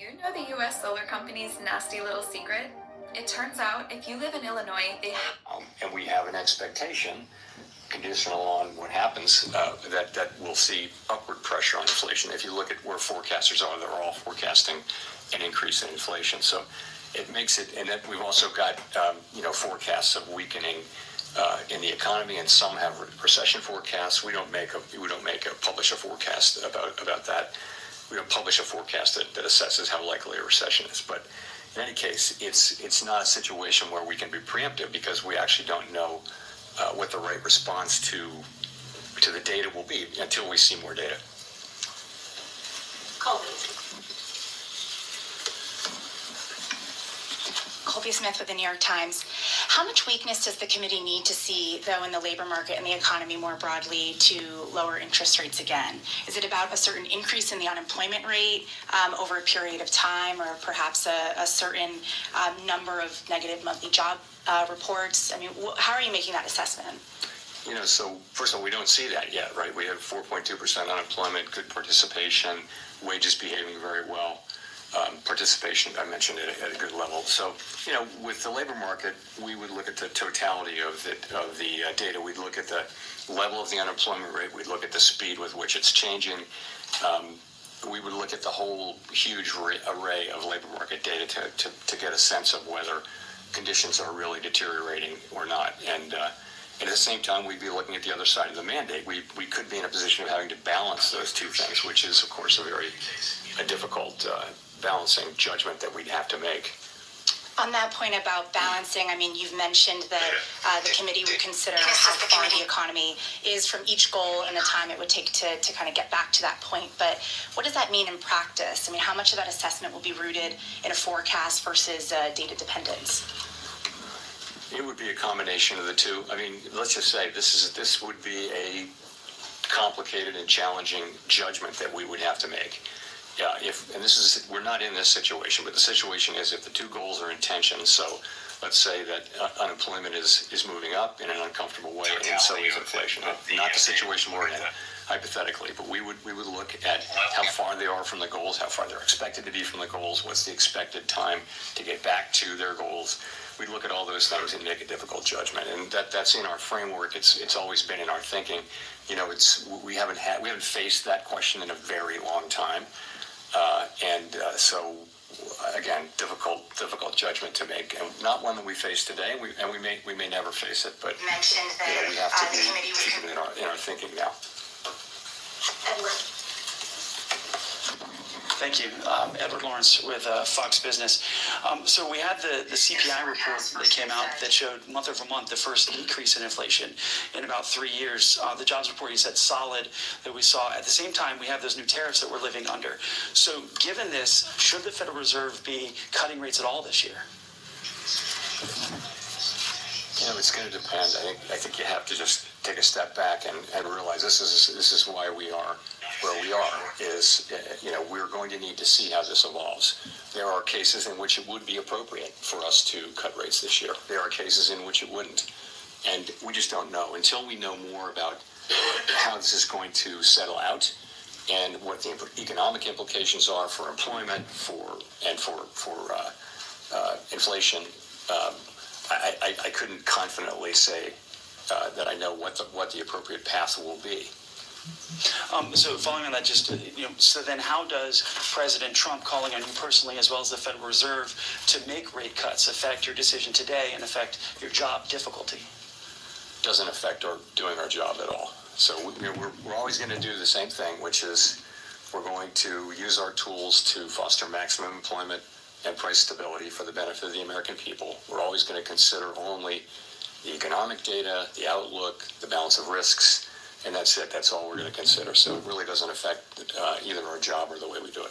You know the US solar company's nasty little secret? It turns out if you live in Illinois, and we have an expectation, conditional on what happens, that we'll see upward pressure on inflation. If you look at where forecasters are, they're all forecasting an increase in inflation. So it makes it, and then we've also got forecasts of weakening in the economy, and some have recession forecasts. We don't publish a forecast about that. We don't publish a forecast that assesses how likely a recession is. But in any case, it's not a situation where we can be preemptive because we actually don't know what the right response to the data will be until we see more data. Colby Smith with the New York Times. How much weakness does the committee need to see, though, in the labor market and the economy more broadly to lower interest rates again? Is it about a certain increase in the unemployment rate over a period of time, or perhaps a certain number of negative monthly job reports? I mean, how are you making that assessment? So first of all, we don't see that yet, right? We have 4.2% unemployment, good participation, wages behaving very well. Participation, I mentioned it at a good level. So, with the labor market, we would look at the totality of the data. We'd look at the level of the unemployment rate. We'd look at the speed with which it's changing. We would look at the whole huge array of labor market data to get a sense of whether conditions are really deteriorating or not. And at the same time, we'd be looking at the other side of the mandate. We could be in a position of having to balance those two things, which is, of course, a difficult balancing judgment that we'd have to make. On that point about balancing, I mean, you've mentioned that the committee would consider how far the economy is from each goal and the time it would take to kind of get back to that point. But what does that mean in practice? I mean, how much of that assessment will be rooted in a forecast versus data dependence? It would be a combination of the two. I mean, let's just say this would be a complicated and challenging judgment that we would have to make. Yeah, we're not in this situation, but the situation is if the two goals are in tension. So let's say that unemployment is moving up in an uncomfortable way, and so is inflation. Not the situation we're in, hypothetically, but we would look at how far they are from the goals, how far they're expected to be from the goals, what's the expected time to get back to their goals. We'd look at all those things and make a difficult judgment, and that's in our framework. It's always been in our thinking. We haven't faced that question in a very long time. So again, difficult judgment to make, and not one that we face today. We may never face it, but mentioned that we have to be keeping it in our thinking now. Edward. Thank you. Edward Lawrence with Fox Business. So we had the CPI report that came out that showed month over month the first decrease in inflation in about 3 years. The jobs report, you said, solid that we saw. At the same time, we have those new tariffs that we're living under. So given this, should the Federal Reserve be cutting rates at all this year? It's going to depend. I think you have to just take a step back and realize this is why we are where we are. We're going to need to see how this evolves. There are cases in which it would be appropriate for us to cut rates this year. There are cases in which it wouldn't, and we just don't know until we know more about how this is going to settle out and what the economic implications are for employment, for inflation. I couldn't confidently say that I know what the appropriate path will be. So following on that, so then how does President Trump calling on you personally, as well as the Federal Reserve, to make rate cuts affect your decision today and affect your job difficulty? Doesn't affect our doing our job at all. So we're always going to do the same thing, which is we're going to use our tools to foster maximum employment and price stability for the benefit of the American people. We're always going to consider only the economic data, the outlook, the balance of risks, and that's it. That's all we're going to consider. So it really doesn't affect either our job or the way we do it.